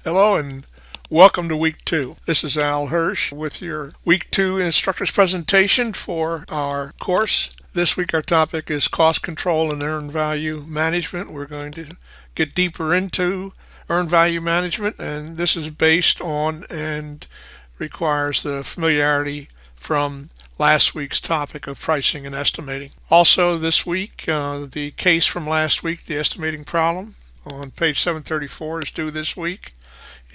Hello and welcome to week 2. This is Al Hirsch with your week 2 instructor's presentation for our course. This week our topic is cost control and earned value management. We're going to get deeper into earned value management, and this is based on and requires the familiarity from last week's topic of pricing and estimating. Also this week, the case from last week, the estimating problem on page 734 is due this week.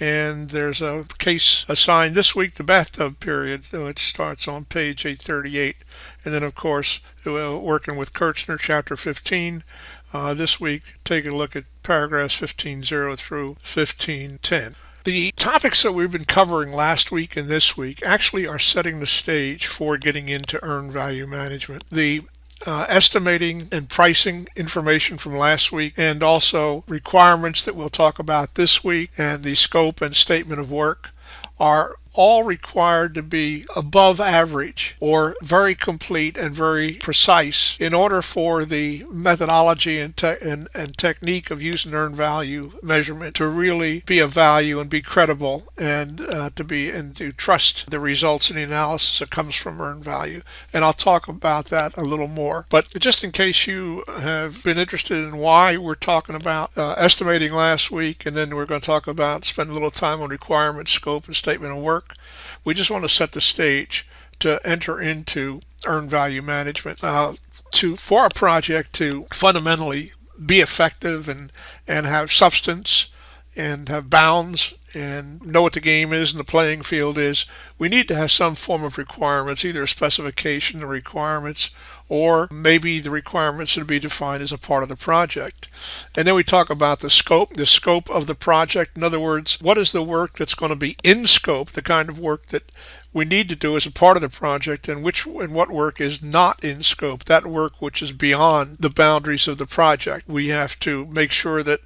And there's a case assigned this week, the bathtub period, which starts on page 838. And then, of course, working with Kirchner, chapter 15. This week, take a look at paragraphs 15.0 through 15.10. The topics that we've been covering last week and this week actually are setting the stage for getting into earned value management. The estimating and pricing information from last week, and also requirements that we'll talk about this week, and the scope and statement of work are all required to be above average or very complete and very precise in order for the methodology and technique of using earned value measurement to really be of value and be credible, and to trust the results in the analysis that comes from earned value. And I'll talk about that a little more. But just in case you have been interested in why we're talking about estimating last week, and then we're going to spend a little time on requirements, scope, and statement of work, we just want to set the stage to enter into earned value management. For a project to fundamentally be effective and have substance and have bounds and know what the game is and the playing field is, we need to have some form of requirements, either a specification of requirements or maybe the requirements to be defined as a part of the project. And then we talk about the scope of the project. In other words, what is the work that's going to be in scope, the kind of work that we need to do as a part of the project, and what work is not in scope, that work which is beyond the boundaries of the project. We have to make sure that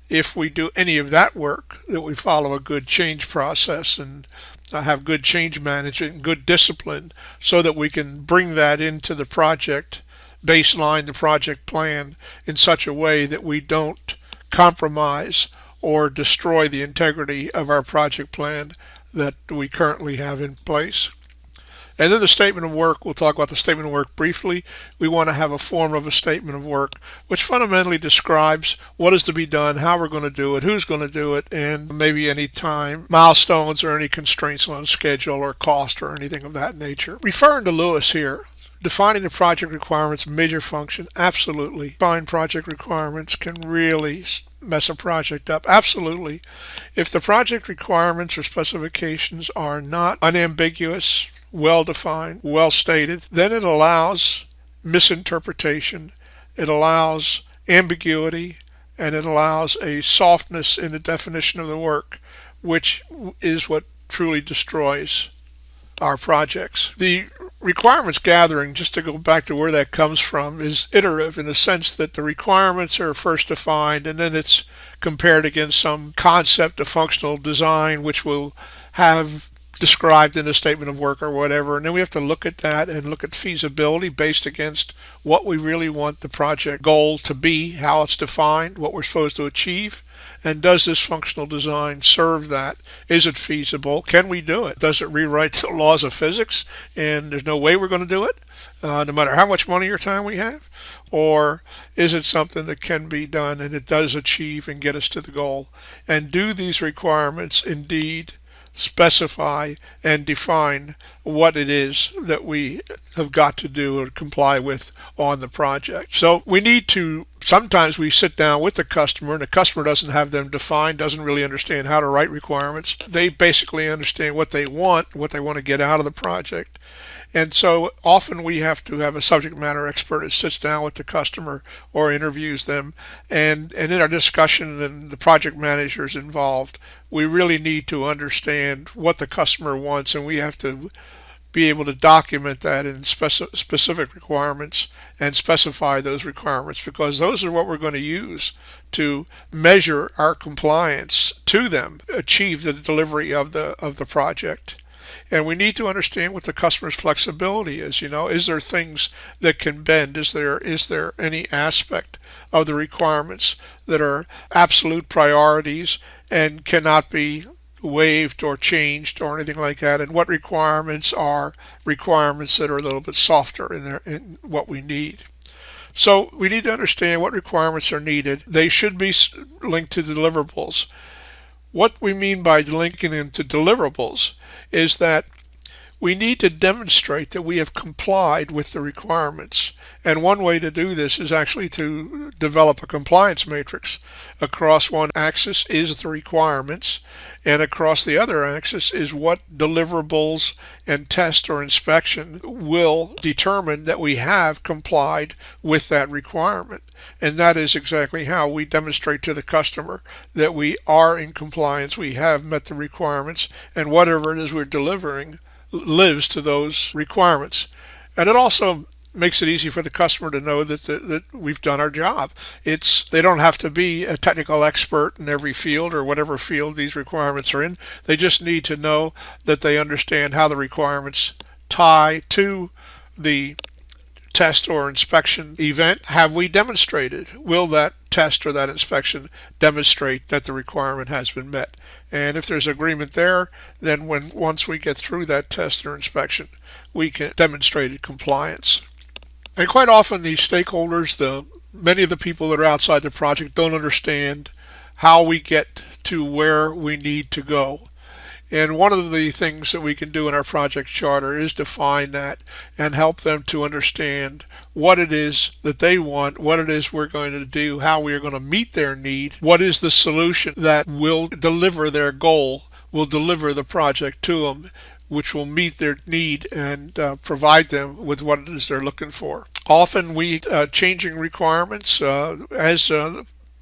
if we do any of that work, that we follow a good change process and have good change management and good discipline, so that we can bring that into the project baseline, the project plan, in such a way that we don't compromise or destroy the integrity of our project plan that we currently have in place. And then the statement of work, we'll talk about the statement of work briefly. We want to have a form of a statement of work which fundamentally describes what is to be done, how we're going to do it, who's going to do it, and maybe any time, milestones, or any constraints on schedule or cost or anything of that nature. Referring to Lewis here, defining the project requirements, major function, absolutely. Define project requirements can really mess a project up, absolutely. If the project requirements or specifications are not unambiguous, well-defined, well-stated, then it allows misinterpretation, it allows ambiguity, and it allows a softness in the definition of the work, which is what truly destroys our projects. The requirements gathering, just to go back to where that comes from, is iterative in the sense that the requirements are first defined and then it's compared against some concept of functional design which will have described in a statement of work or whatever, and then we have to look at that and look at feasibility based against what we really want the project goal to be, how it's defined, what we're supposed to achieve, and does this functional design serve that? Is it feasible? Can we do it? Does it rewrite the laws of physics and there's no way we're going to do it, no matter how much money or time we have? Or is it something that can be done and it does achieve and get us to the goal? And do these requirements indeed specify and define what it is that we have got to do or comply with on the project? So we need to, sometimes we sit down with the customer and the customer doesn't have them defined, doesn't really understand how to write requirements. They basically understand what they want to get out of the project. And so often we have to have a subject matter expert that sits down with the customer or interviews them. And in our discussion, and the project managers involved, we really need to understand what the customer wants, and we have to be able to document that in specific requirements and specify those requirements, because those are what we're going to use to measure our compliance to them, achieve the delivery of the project. And we need to understand what the customer's flexibility is. Is there things that can bend? Is there any aspect of the requirements that are absolute priorities and cannot be waived or changed or anything like that? And what requirements are requirements that are a little bit softer in what we need? So we need to understand what requirements are needed. They should be linked to deliverables. What we mean by linking them to deliverables is that we need to demonstrate that we have complied with the requirements. And one way to do this is actually to develop a compliance matrix. Across one axis is the requirements, and across the other axis is what deliverables and test or inspection will determine that we have complied with that requirement. And that is exactly how we demonstrate to the customer that we are in compliance, we have met the requirements, and whatever it is we're delivering lives to those requirements. And it also makes it easy for the customer to know that we've done our job. They don't have to be a technical expert in every field or whatever field these requirements are in. They just need to know that they understand how the requirements tie to the test or inspection event. Have we demonstrated? Will that test or that inspection demonstrate that the requirement has been met? And if there's agreement there, then once we get through that test or inspection, we can demonstrate compliance. And quite often these stakeholders, many of the people that are outside the project, don't understand how we get to where we need to go. And one of the things that we can do in our project charter is define that and help them to understand what it is that they want, what it is we're going to do, how we are going to meet their need, what is the solution that will deliver their goal, will deliver the project to them, which will meet their need and provide them with what it is they're looking for. Often we changing requirements as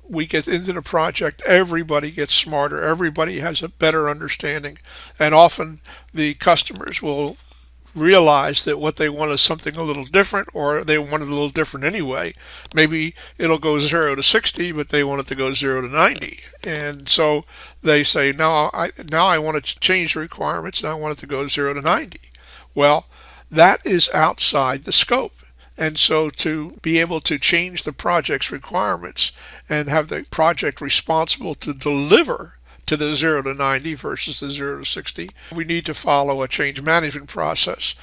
we get into the project, everybody gets smarter, everybody has a better understanding, and often the customers will realize that what they want is something a little different, or they want it a little different anyway. Maybe it'll go 0 to 60, but they want it to go 0 to 90. And so they say, now I want to change the requirements, and I want it to go 0 to 90. Well, that is outside the scope. And so to be able to change the project's requirements and have the project responsible to deliver to the 0 to 90 versus the 0 to 60, we need to follow a change management process,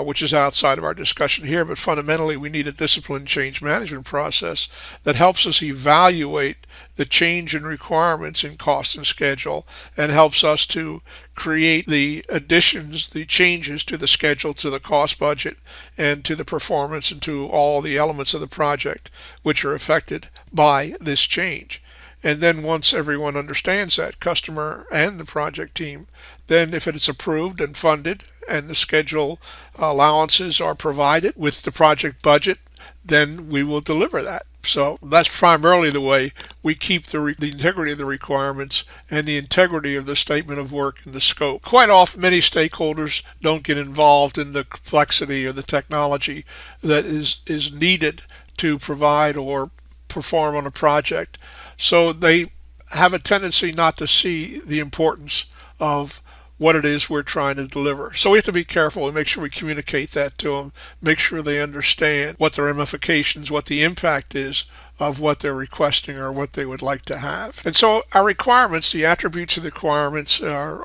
which is outside of our discussion here. But fundamentally, we need a disciplined change management process that helps us evaluate the change in requirements in cost and schedule, and helps us to create the additions, the changes to the schedule, to the cost budget, and to the performance, and to all the elements of the project which are affected by this change. And then once everyone understands that, customer and the project team, then if it's approved and funded and the schedule allowances are provided with the project budget, then we will deliver that. So that's primarily the way we keep the integrity of the requirements and the integrity of the statement of work and the scope. Quite often, many stakeholders don't get involved in the complexity or the technology that is needed to provide or perform on a project. So they have a tendency not to see the importance of what it is we're trying to deliver. So we have to be careful and make sure we communicate that to them, make sure they understand what the ramifications, what the impact is of what they're requesting or what they would like to have. And so our requirements, the attributes of the requirements are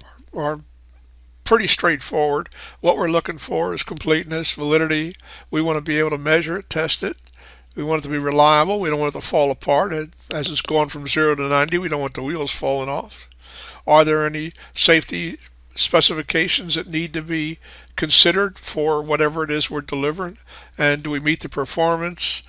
pretty straightforward. What we're looking for is completeness, validity. We want to be able to measure it, test it. We want it to be reliable. We don't want it to fall apart. As it's going from 0 to 90, we don't want the wheels falling off. Are there any safety specifications that need to be considered for whatever it is we're delivering? And do we meet the performance?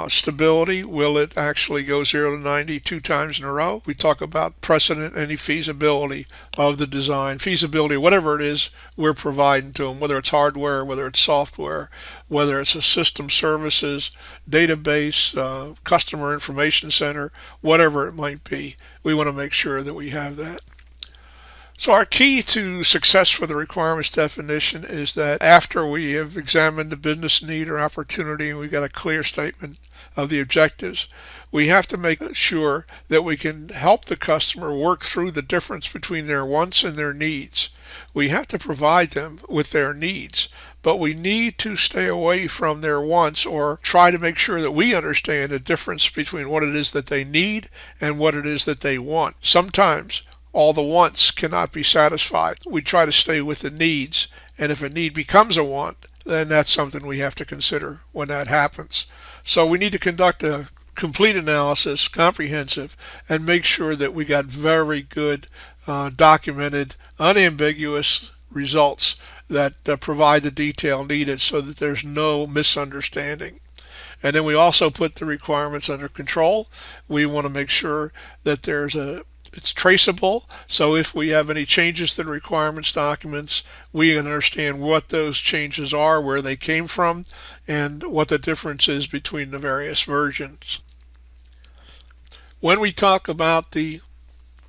Stability, will it actually go 0 to 90 2 times in a row? We talk about precedent, any feasibility of the design, feasibility, whatever it is we're providing to them, whether it's hardware, whether it's software, whether it's a system services, database, customer information center, whatever it might be. We want to make sure that we have that. So our key to success for the requirements definition is that after we have examined the business need or opportunity and we got a clear statement of the objectives, we have to make sure that we can help the customer work through the difference between their wants and their needs. We have to provide them with their needs, but we need to stay away from their wants or try to make sure that we understand the difference between what it is that they need and what it is that they want. Sometimes all the wants cannot be satisfied. We try to stay with the needs, and if a need becomes a want, then that's something we have to consider when that happens. So we need to conduct a complete analysis, comprehensive, and make sure that we got very good, documented, unambiguous results that provide the detail needed so that there's no misunderstanding. And then we also put the requirements under control. We want to make sure that it's traceable. So if we have any changes to the requirements documents, we understand what those changes are, where they came from, and what the difference is between the various versions. When we talk about the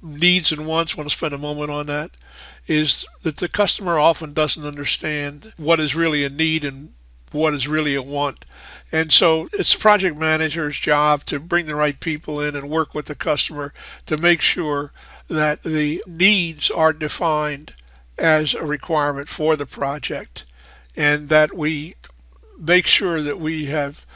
needs and wants, I want to spend a moment on that, is that the customer often doesn't understand what is really a need and what is really a want. And so it's the project manager's job to bring the right people in and work with the customer to make sure that the needs are defined as a requirement for the project, and that we make sure that we have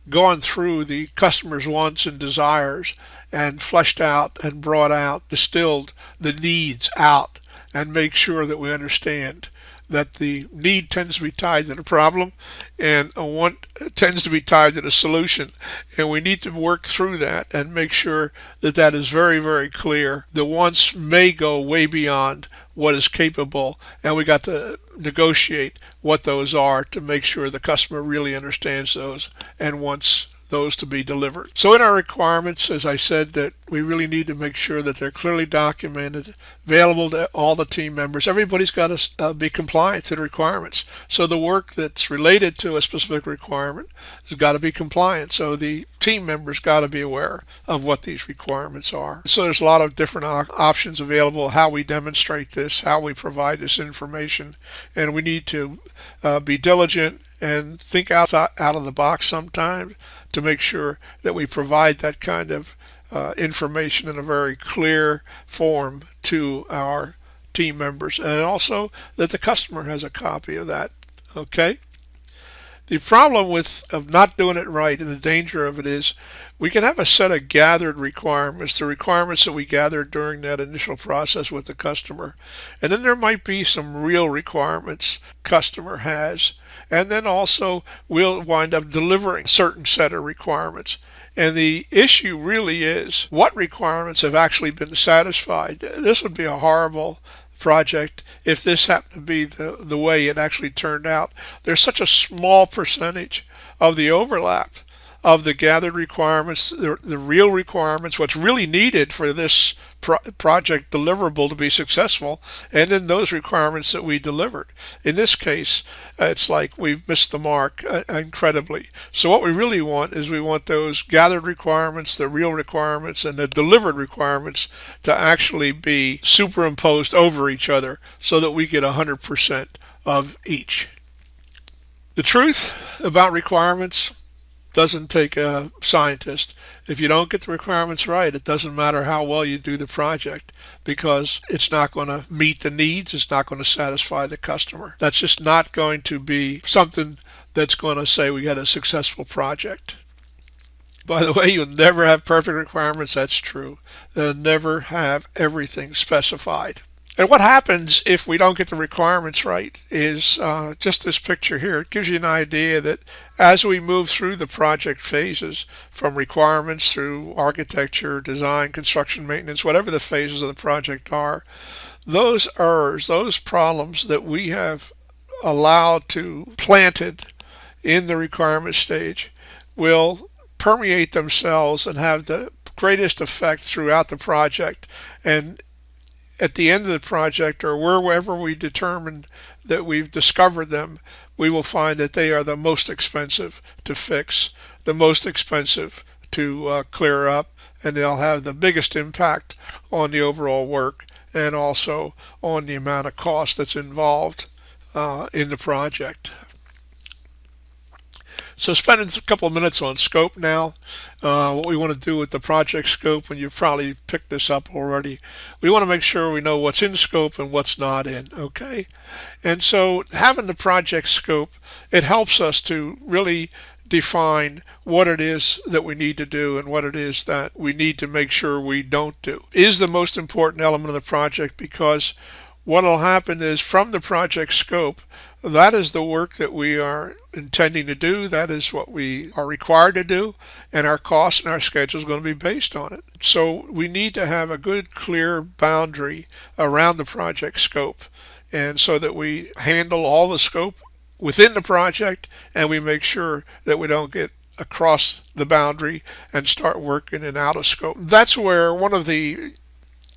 gone through the customer's wants and desires and fleshed out and brought out, distilled the needs out, and make sure that we understand that the need tends to be tied to the problem and a want tends to be tied to the solution. And we need to work through that and make sure that that is very, very clear. The wants may go way beyond what is capable, and we got to negotiate what those are to make sure the customer really understands those and wants those to be delivered. So in our requirements, as I said, that we really need to make sure that they're clearly documented, available to all the team members. Everybody's got to be compliant to the requirements. So the work that's related to a specific requirement has got to be compliant. So the team members got to be aware of what these requirements are. So there's a lot of different options available, how we demonstrate this, how we provide this information, and we need to be diligent and think out of the box sometimes to make sure that we provide that kind of information in a very clear form to our team members, and also that the customer has a copy of that. Okay? The problem of not doing it right, and the danger of it, is we can have a set of gathered requirements, the requirements that we gathered during that initial process with the customer. And then there might be some real requirements customer has. And then also we'll wind up delivering a certain set of requirements. And the issue really is what requirements have actually been satisfied. This would be a horrible project if this happened to be the way it actually turned out. There's such a small percentage of the overlap of the gathered requirements, the real requirements, what's really needed for this project deliverable to be successful, and then those requirements that we delivered. In this case, it's like we've missed the mark incredibly. So what we really want is we want those gathered requirements, the real requirements, and the delivered requirements to actually be superimposed over each other so that we get 100% of each. The truth about requirements doesn't take a scientist. If you don't get the requirements right, it doesn't matter how well you do the project, because it's not going to meet the needs, it's not going to satisfy the customer. That's just not going to be something that's going to say we got a successful project. By the way, you'll never have perfect requirements. That's true. They'll never have everything specified. And what happens if we don't get the requirements right is just this picture here. It gives you an idea that as we move through the project phases, from requirements through architecture, design, construction, maintenance, whatever the phases of the project are, those errors, those problems that we have allowed to planted in the requirement stage will permeate themselves and have the greatest effect throughout the project. And at the end of the project, or wherever we determine that we've discovered them, we will find that they are the most expensive to fix, the most expensive to clear up, and they'll have the biggest impact on the overall work and also on the amount of cost that's involved in the project. So spending a couple of minutes on scope now. What we want to do with the project scope, and you've probably picked this up already, we want to make sure we know what's in scope and what's not in, okay? And so having the project scope, it helps us to really define what it is that we need to do and what it is that we need to make sure we don't do. Is the most important element of the project, because what will happen is from the project scope, that is the work that we are intending to do. That is what we are required to do, and our costs and our schedule is going to be based on it. So we need to have a good, clear boundary around the project scope, and so that we handle all the scope within the project, and we make sure that we don't get across the boundary and start working in out of scope. That's where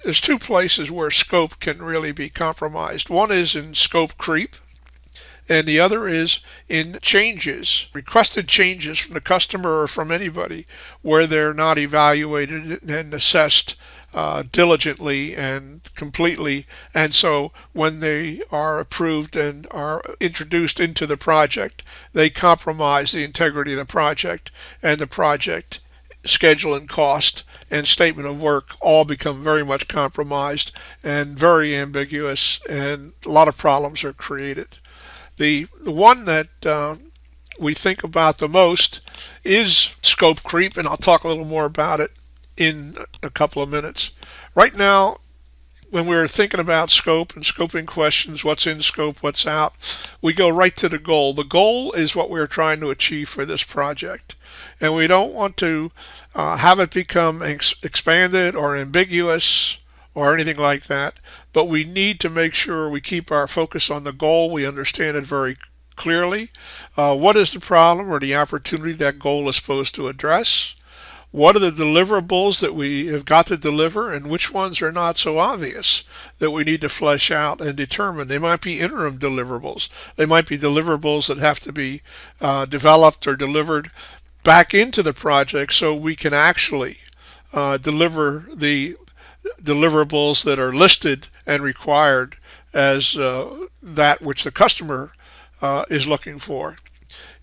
there's two places where scope can really be compromised. One is in scope creep, and the other is in changes, requested changes from the customer or from anybody, where they're not evaluated and assessed diligently and completely. And so when they are approved and are introduced into the project, they compromise the integrity of the project, and the project schedule and cost and statement of work all become very much compromised and very ambiguous, and a lot of problems are created. The one that we think about the most is scope creep, and I'll talk a little more about it in a couple of minutes. Right now, when we're thinking about scope and scoping questions, what's in scope, what's out, we go right to the goal. The goal is what we're trying to achieve for this project. And we don't want to have it become expanded or ambiguous or anything like that, but we need to make sure we keep our focus on the goal. We understand it very clearly. What is the problem or the opportunity that goal is supposed to address? What are the deliverables that we have got to deliver, and which ones are not so obvious that we need to flesh out and determine? They might be interim deliverables. They might be deliverables that have to be developed or delivered back into the project so we can actually deliver the deliverables that are listed and required as that which the customer is looking for.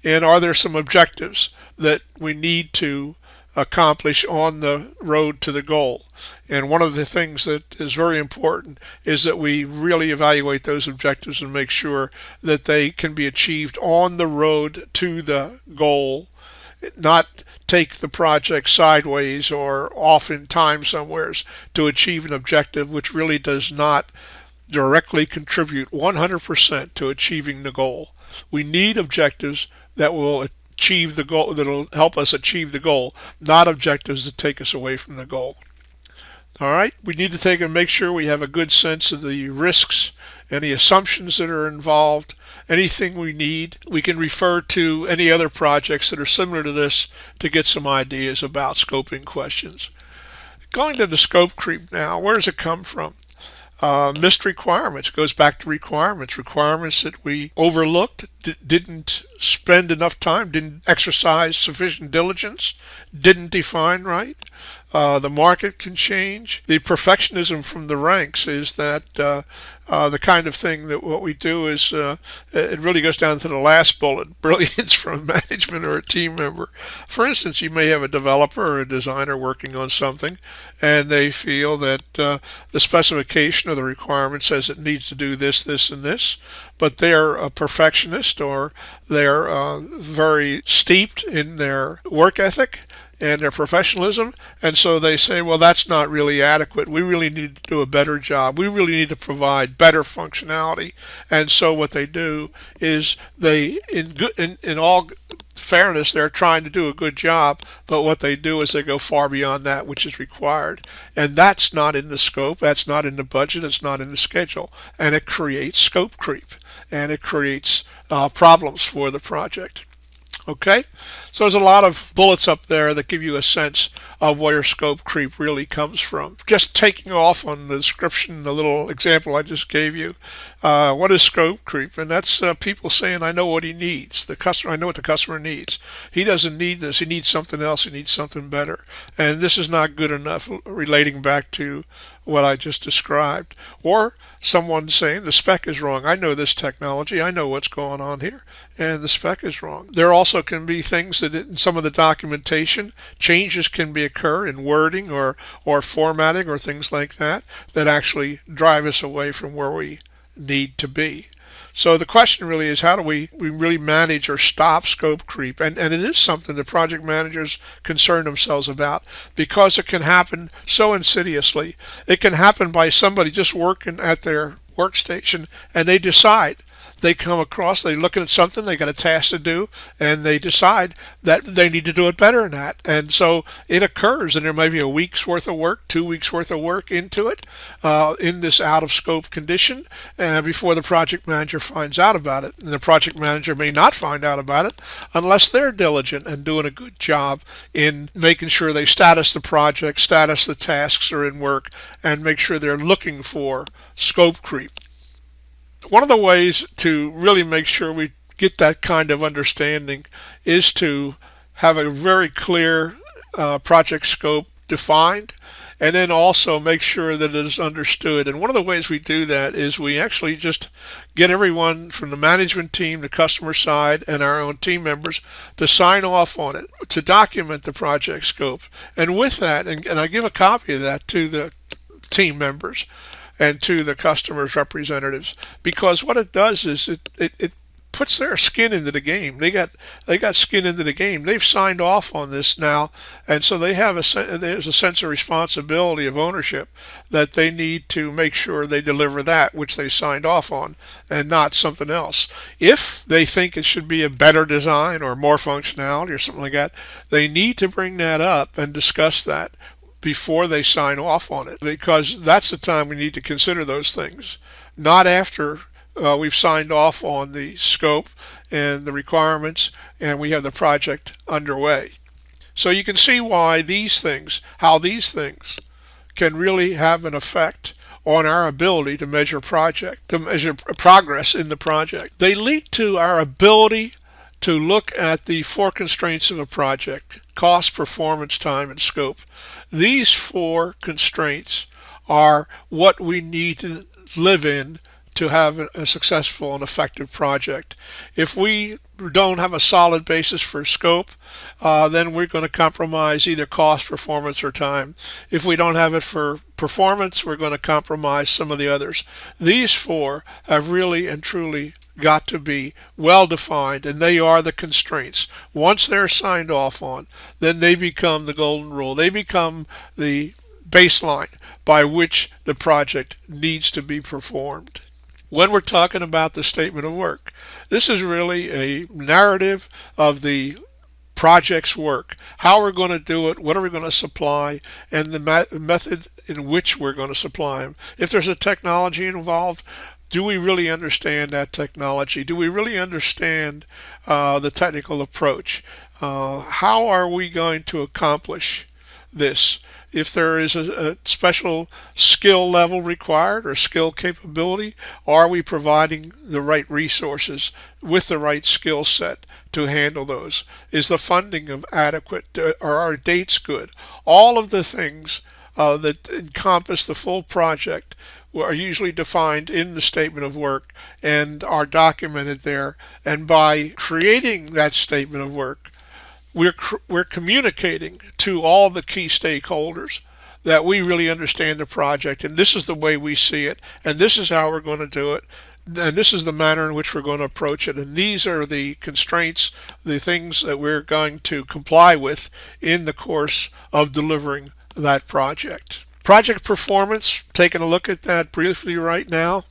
And are there some objectives that we need to accomplish on the road to the goal? And one of the things that is very important is that we really evaluate those objectives and make sure that they can be achieved on the road to the goal, not take the project sideways or off in time somewheres to achieve an objective which really does not directly contribute 100% to achieving the goal. We need objectives that will achieve the goal, that will help us achieve the goal, not objectives that take us away from the goal. All right, we need to take and make sure we have a good sense of the risks, any assumptions that are involved, anything we need. We can refer to any other projects that are similar to this to get some ideas about scoping questions. Going to the scope creep now, where does it come from? Missed requirements. It goes back to requirements that we overlooked, didn't spend enough time, didn't exercise sufficient diligence, didn't define right. The market can change. The perfectionism from the ranks is that the kind of thing that what we do is it really goes down to the last bullet, brilliance from management or a team member. For instance, you may have a developer or a designer working on something, and they feel that the specification or the requirement says it needs to do this, this, and this, but they're a perfectionist or they're very steeped in their work ethic and their professionalism, and so they say, well, that's not really adequate. We really need to do a better job. We really need to provide better functionality. And so what they do is they, in all fairness, they're trying to do a good job, but what they do is they go far beyond that which is required. And that's not in the scope, that's not in the budget, it's not in the schedule, and it creates scope creep, and it creates problems for the project. Okay, so there's a lot of bullets up there that give you a sense of where scope creep really comes from. Just taking off on the description, the little example I just gave you, what is scope creep? And that's people saying, I know what he needs. The customer, I know what the customer needs. He doesn't need this. He needs something else. He needs something better. And this is not good enough, relating back to what I just described. Or someone saying the spec is wrong. I know this technology. I know what's going on here, and the spec is wrong. There also can be things that in some of the documentation, changes can be occur in wording or formatting or things like that actually drive us away from where we need to be. So the question really is, how do we really manage or stop scope creep? And it is something that project managers concern themselves about, because it can happen so insidiously. It can happen by somebody just working at their workstation, and they decide, they come across, they look at something, they got a task to do, and they decide that they need to do it better than that. And so it occurs, and there may be a week's worth of work, 2 weeks worth of work into it, in this out of scope condition, before the project manager finds out about it. And the project manager may not find out about it unless they're diligent and doing a good job in making sure they status the project, status the tasks are in work, and make sure they're looking for scope creep. One of the ways to really make sure we get that kind of understanding is to have a very clear project scope defined, and then also make sure that it is understood. And one of the ways we do that is we actually just get everyone from the management team, the customer side, and our own team members to sign off on it, to document the project scope. And with that, and I give a copy of that to the team members and to the customer's representatives, because what it does is it puts their skin into the game. They got skin into the game. They've signed off on this now, and so there's a sense of responsibility, of ownership, that they need to make sure they deliver that which they signed off on, and not something else. If they think it should be a better design or more functionality or something like that, they need to bring that up and discuss that before they sign off on it, because that's the time we need to consider those things, not after we've signed off on the scope and the requirements and we have the project underway. So you can see why how these things can really have an effect on our ability to measure progress in the project. They lead to our ability to look at the four constraints of a project: cost, performance, time, and scope. These four constraints are what we need to live in to have a successful and effective project. If we don't have a solid basis for scope, then we're going to compromise either cost, performance, or time. If we don't have it for performance, we're going to compromise some of the others. These four have really and truly got to be well defined, and they are the constraints. Once they're signed off on, then they become the golden rule. They become the baseline by which the project needs to be performed. When we're talking about the statement of work, this is really a narrative of the project's work, how we're going to do it, what are we going to supply, and the method in which we're going to supply them. If there's a technology involved, do we really understand that technology? Do we really understand the technical approach? How are we going to accomplish this? If there is a special skill level required or skill capability, are we providing the right resources with the right skill set to handle those? Is the funding adequate? Are our dates good? All of the things that encompass the full project are usually defined in the statement of work and are documented there. And by creating that statement of work, we're communicating to all the key stakeholders that we really understand the project, and this is the way we see it, and this is how we're going to do it, and this is the manner in which we're going to approach it, and these are the constraints, the things that we're going to comply with in the course of delivering that project. Project performance, taking a look at that briefly right now.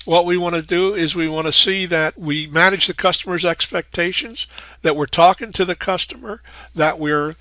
What we want to do is we want to see that we manage the customer's expectations, that we're talking to the customer, that we're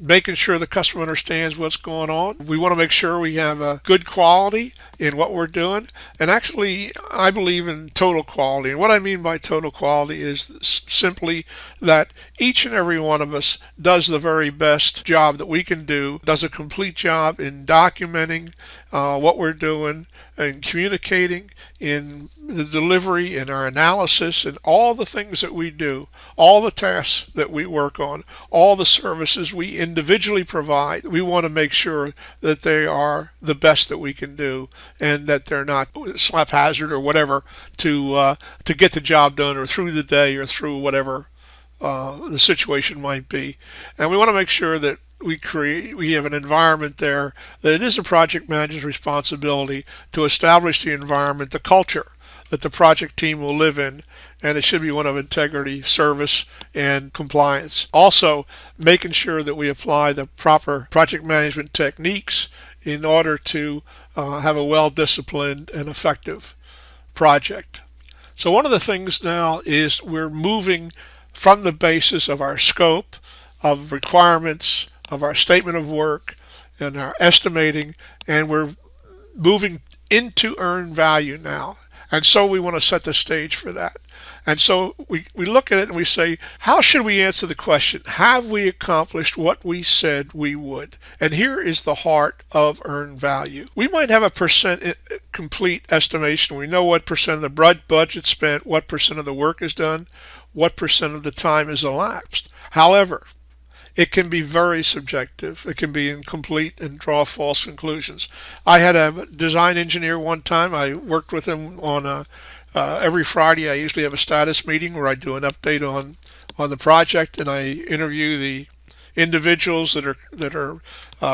making sure the customer understands what's going on. We want to make sure we have a good quality in what we're doing. And actually, I believe in total quality. And what I mean by total quality is simply that each and every one of us does the very best job that we can do, does a complete job in documenting what we're doing, in communicating, in the delivery, in our analysis, and all the things that we do, all the tasks that we work on, all the services we individually provide. We want to make sure that they are the best that we can do, and that they're not haphazard or whatever to get the job done, or through the day, or through whatever the situation might be. And we want to make sure that we have an environment there that it is a project manager's responsibility to establish the environment, the culture that the project team will live in, and it should be one of integrity, service, and compliance. Also, making sure that we apply the proper project management techniques in order to have a well-disciplined and effective project. So one of the things now is we're moving from the basis of our scope, of requirements, of our statement of work, and our estimating, and we're moving into earned value now. And so we want to set the stage for that. And so we look at it and we say, how should we answer the question? Have we accomplished what we said we would? And here is the heart of earned value. We might have a percent complete estimation. We know what percent of the budget spent, what percent of the work is done, what percent of the time is elapsed. However, it can be very subjective. It can be incomplete and draw false conclusions. I had a design engineer one time. I worked with him on every Friday. I usually have a status meeting where I do an update on the project, and I interview the individuals that are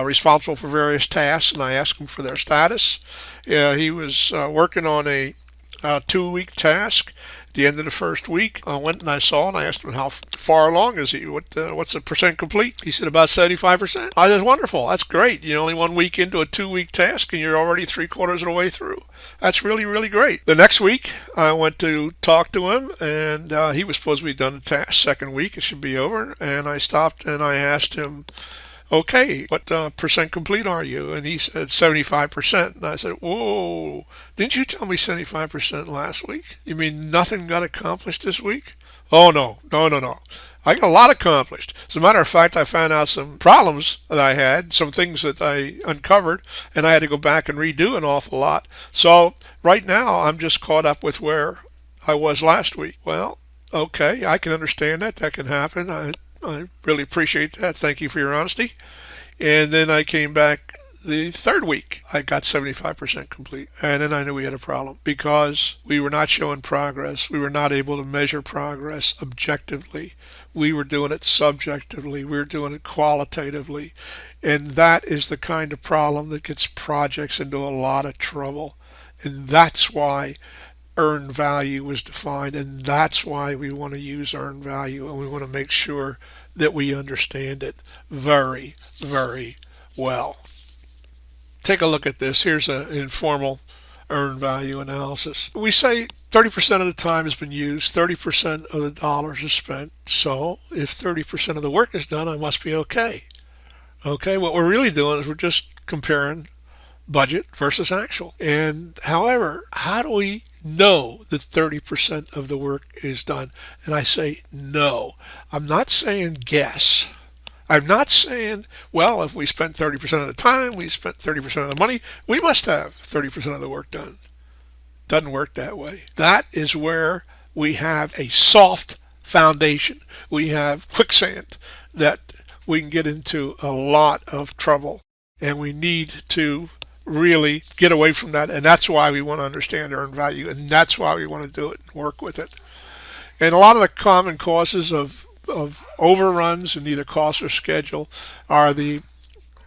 responsible for various tasks, and I ask them for their status. He was working on a 2-week task. At the end of the first week, I went and I saw, and I asked him, how far along is he? What's the percent complete? He said about 75%. I said, wonderful. That's great. You're only 1 week into a 2-week task, and you're already 3/4 of the way through. That's really, really great. The next week, I went to talk to him, and he was supposed to be done the task. Second week, it should be over. And I stopped and I asked him, okay, what percent complete are you? And he said 75%. And I said, whoa, didn't you tell me 75% last week? You mean nothing got accomplished this week? Oh, no. I got a lot accomplished. As a matter of fact, I found out some problems that I had, some things that I uncovered, and I had to go back and redo an awful lot. So right now, I'm just caught up with where I was last week. Well, okay, I can understand that. That can happen. I really appreciate that. Thank you for your honesty. And then I came back the third week. I got 75% complete. And then I knew we had a problem because we were not showing progress. We were not able to measure progress objectively. We were doing it subjectively. We were doing it qualitatively. And that is the kind of problem that gets projects into a lot of trouble. And that's why earned value was defined, and that's why we want to use earned value, and we want to make sure that we understand it very, very well. Take a look at this. Here's an informal earned value analysis. We say 30% of the time has been used, 30% of the dollars is spent. So if 30% of the work is done, I must be okay. Okay, what we're really doing is we're just comparing budget versus actual. And however, how do we know that 30% of the work is done? And I say no. I'm not saying guess. I'm not saying, well, if we spent 30% of the time, we spent 30% of the money, we must have 30% of the work done. Doesn't work that way. That is where we have a soft foundation. We have quicksand that we can get into a lot of trouble, and we need to really get away from that. And that's why we want to understand earned value, and that's why we want to do it and work with it. And a lot of the common causes of overruns in either cost or schedule are the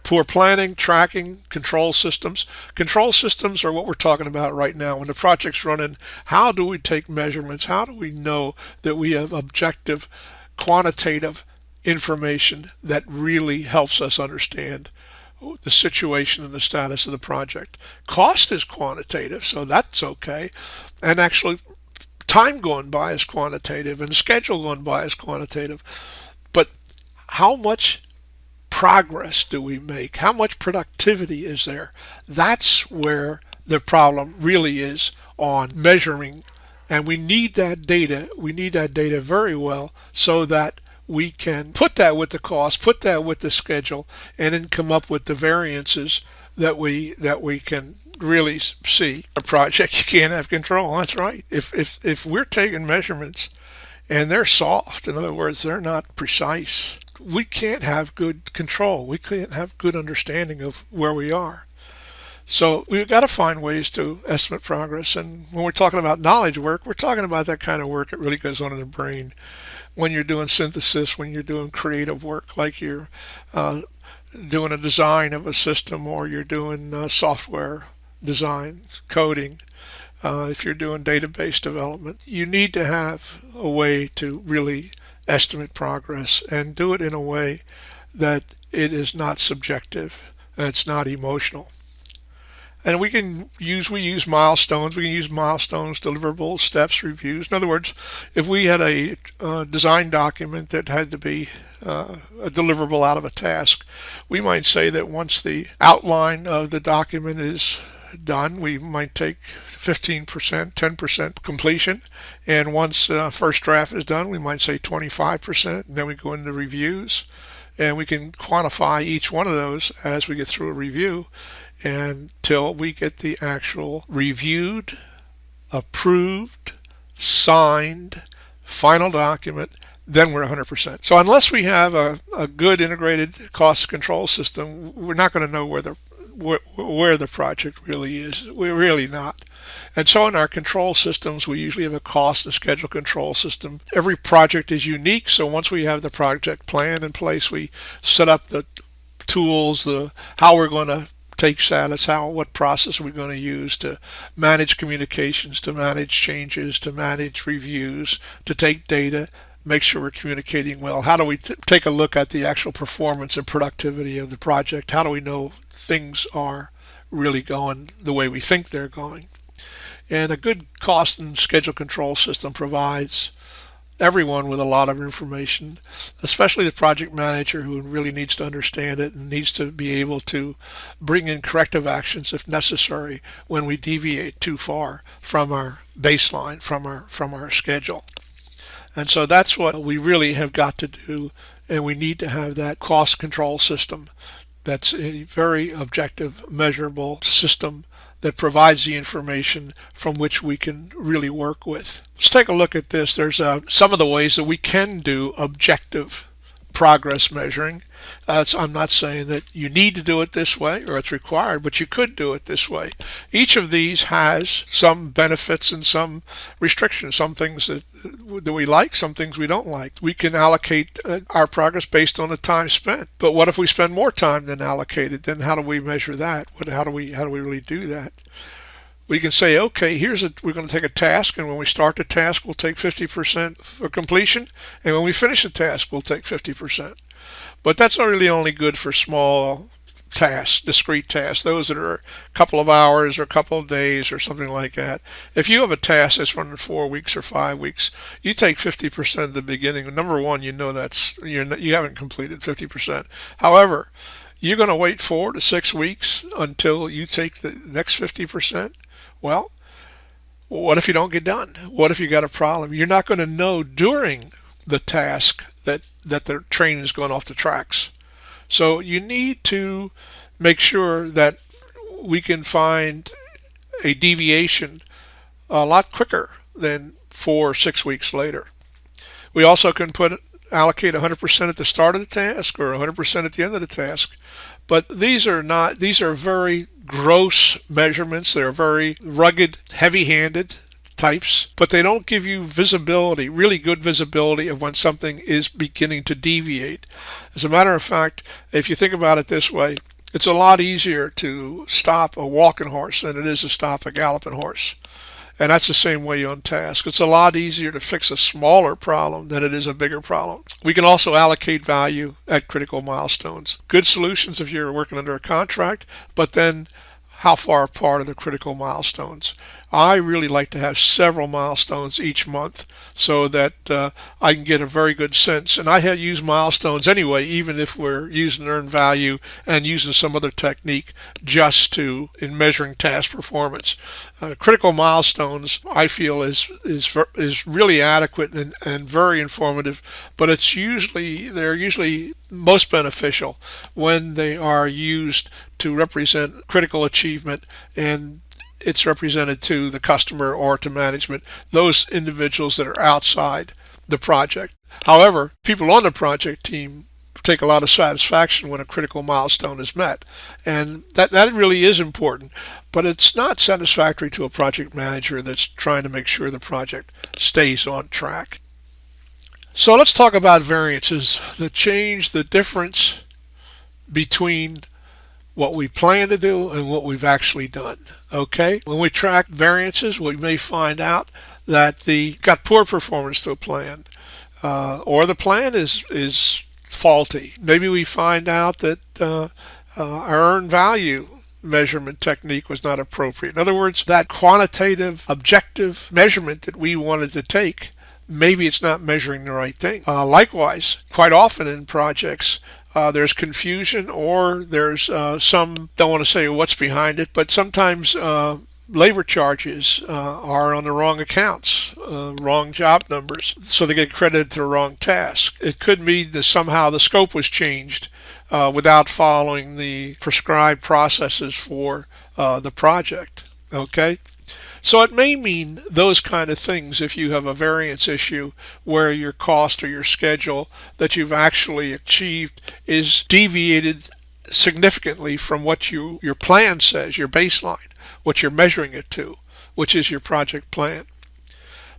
poor planning, tracking, control systems. Control systems are what we're talking about right now. When the project's running, how do we take measurements? How do we know that we have objective, quantitative information that really helps us understand the situation and the status of the project? Cost is quantitative, so that's okay. And actually, time going by is quantitative, and schedule going by is quantitative. But how much progress do we make? How much productivity is there? That's where the problem really is on measuring. And we need that data. We need that data very well so that we can put that with the cost, put that with the schedule, and then come up with the variances that we can really see. A project you can't have control. That's right. If we're taking measurements and they're soft, in other words, they're not precise, we can't have good control. We can't have good understanding of where we are. So we've got to find ways to estimate progress. And when we're talking about knowledge work, we're talking about that kind of work that really goes on in the brain. When you're doing synthesis, when you're doing creative work, like you're doing a design of a system, or you're doing software design, coding, if you're doing database development, you need to have a way to really estimate progress and do it in a way that it is not subjective and it's not emotional. And we use milestones. We can use milestones, deliverables, steps, reviews. In other words, if we had a design document that had to be a deliverable out of a task, we might say that once the outline of the document is done, we might take 15%, 10% completion. And once first draft is done, we might say 25%. And then we go into reviews. And we can quantify each one of those as we get through a review until we get the actual reviewed, approved, signed, final document. Then we're 100%. So unless we have a good integrated cost control system, we're not going to know where the project really is. We're really not. And so in our control systems, we usually have a cost and schedule control system. Every project is unique, so once we have the project plan in place, we set up the tools, how we're going to take status, what process are we going to use to manage communications, to manage changes, to manage reviews, to take data, make sure we're communicating well. How do we take a look at the actual performance and productivity of the project? How do we know things are really going the way we think they're going? And a good cost and schedule control system provides everyone with a lot of information, especially the project manager, who really needs to understand it and needs to be able to bring in corrective actions if necessary when we deviate too far from our baseline, from our schedule. And so that's what we really have got to do, and we need to have that cost control system that's a very objective, measurable system that provides the information from which we can really work with. Let's take a look at this. There's some of the ways that we can do objective progress measuring. I'm not saying that you need to do it this way or it's required, but you could do it this way. Each of these has some benefits and some restrictions, some things that we like, some things we don't like. We can allocate our progress based on the time spent. But what if we spend more time than allocated? Then how do we measure that? How do we really do that? We can say, okay, we're going to take a task, and when we start the task, we'll take 50% for completion, and when we finish the task, we'll take 50%. But that's really only good for small tasks, discrete tasks, those that are a couple of hours or a couple of days or something like that. If you have a task that's running 4 weeks or 5 weeks, you take 50% at the beginning. Number one, you know you haven't completed 50%. However, you're going to wait 4 to 6 weeks until you take the next 50%. Well, what if you don't get done? What if you got a problem? You're not going to know during the task that the train is going off the tracks. So you need to make sure that we can find a deviation a lot quicker than 4 or 6 weeks later. We also can allocate 100% at the start of the task or 100% at the end of the task. But these are very gross measurements. They're very rugged, heavy-handed types, but they don't give you visibility, really good visibility of when something is beginning to deviate. As a matter of fact, if you think about it this way, it's a lot easier to stop a walking horse than it is to stop a galloping horse. And that's the same way on task. It's a lot easier to fix a smaller problem than it is a bigger problem. We can also allocate value at critical milestones. Good solutions if you're working under a contract, but then how far apart are the critical milestones. I really like to have several milestones each month so that I can get a very good sense. And I have used milestones anyway, even if we're using earned value and using some other technique just to in measuring task performance. Critical milestones, I feel, is really adequate and very informative, but they're usually most beneficial when they are used to represent critical achievement, and it's represented to the customer or to management, those individuals that are outside the project. However, people on the project team take a lot of satisfaction when a critical milestone is met, and that really is important, but it's not satisfactory to a project manager that's trying to make sure the project stays on track. So let's talk about variances, the difference between what we plan to do and what we've actually done. Okay? When we track variances, we may find out that the got poor performance to a plan, or the plan is faulty. Maybe we find out that our earned value measurement technique was not appropriate. In other words, that quantitative, objective measurement that we wanted to take, maybe it's not measuring the right thing. Likewise, quite often in projects, there's confusion, or there's some, don't want to say what's behind it, but sometimes labor charges are on the wrong accounts, wrong job numbers, so they get credited to the wrong task. It could mean that somehow the scope was changed without following the prescribed processes for the project. Okay? So it may mean those kind of things if you have a variance issue where your cost or your schedule that you've actually achieved is deviated significantly from what your plan says, your baseline, what you're measuring it to, which is your project plan.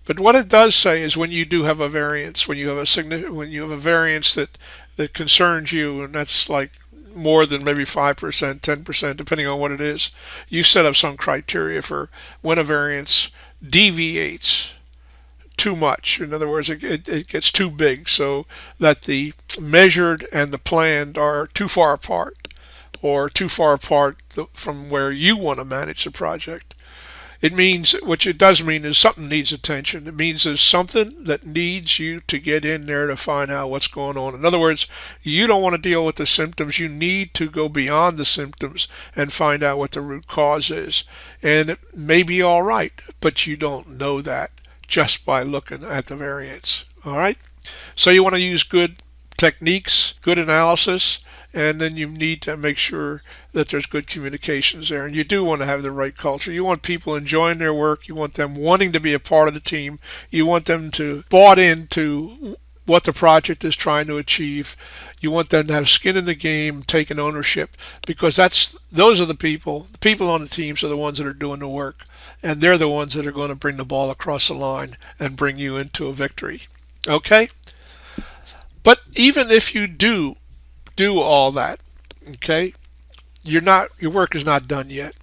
But what it does say is when you do have a variance, when you have a variance that concerns you, and that's like more than maybe 5%, 10%, depending on what it is, you set up some criteria for when a variance deviates too much. In other words, it gets too big so that the measured and the planned are too far apart, or too far apart from where you want to manage the project. It means, what it does mean is something needs attention. It means there's something that needs you to get in there to find out what's going on. In other words, you don't want to deal with the symptoms. You need to go beyond the symptoms and find out what the root cause is. And it may be all right, but you don't know that just by looking at the variance. All right? So you want to use good techniques, good analysis, and then you need to make sure that there's good communications there. And you do want to have the right culture. You want people enjoying their work. You want them wanting to be a part of the team. You want them to bought into what the project is trying to achieve. You want them to have skin in the game, taking ownership, because those are the people on the teams are the ones that are doing the work, and they're the ones that are going to bring the ball across the line and bring you into a victory. Okay? But even if you do all that, okay, your work is not done yet.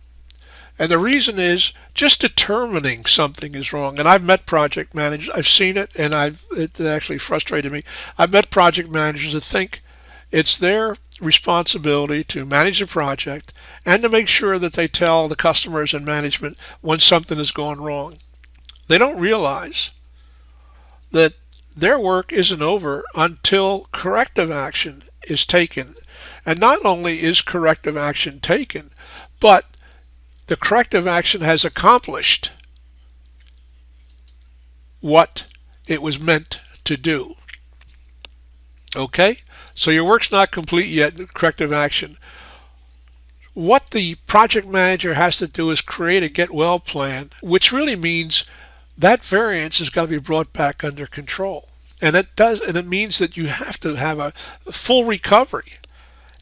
And the reason is just determining something is wrong. And I've met project managers, I've seen it, and it actually frustrated me. I've met project managers that think it's their responsibility to manage the project and to make sure that they tell the customers and management when something is going wrong. They don't realize that their work isn't over until corrective action is taken. And not only is corrective action taken, but the corrective action has accomplished what it was meant to do. Okay? So your work's not complete yet in corrective action. What the project manager has to do is create a get well plan, which really means that variance has got to be brought back under control. And it means that you have to have a full recovery.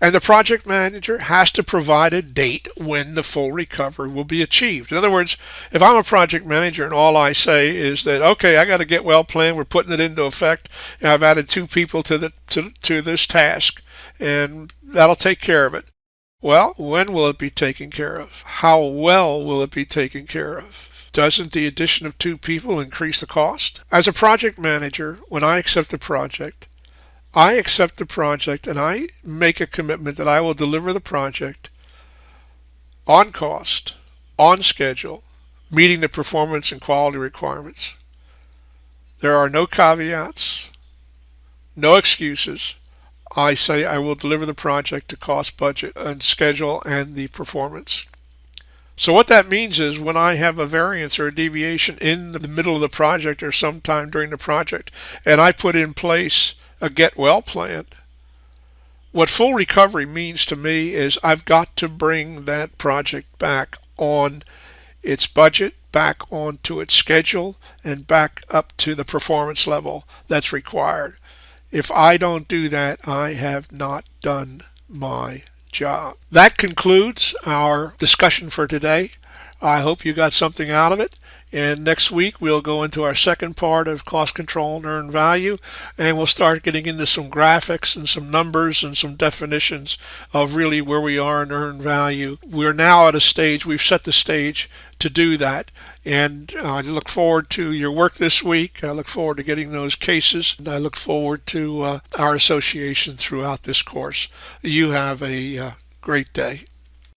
And the project manager has to provide a date when the full recovery will be achieved. In other words, if I'm a project manager and all I say is that, okay, I got a get well plan, we're putting it into effect, and I've added 2 people to this task, and that'll take care of it. Well, when will it be taken care of? How well will it be taken care of? Doesn't the addition of 2 people increase the cost? As a project manager, when I accept a project and I make a commitment that I will deliver the project on cost, on schedule, meeting the performance and quality requirements. There are no caveats, no excuses. I say I will deliver the project to cost, budget, and schedule and the performance. So what that means is when I have a variance or a deviation in the middle of the project or sometime during the project, and I put in place a get well plan, what full recovery means to me is I've got to bring that project back on its budget, back onto its schedule, and back up to the performance level that's required. If I don't do that, I have not done my job. That concludes our discussion for today. I hope you got something out of it. And next week we'll go into our second part of cost control and earned value, and we'll start getting into some graphics and some numbers and some definitions of really where we are in earned value. We're now at a stage, we've set the stage to do that. And I look forward to your work this week. I look forward to getting those cases, and I look forward to our association throughout this course. You have a great day.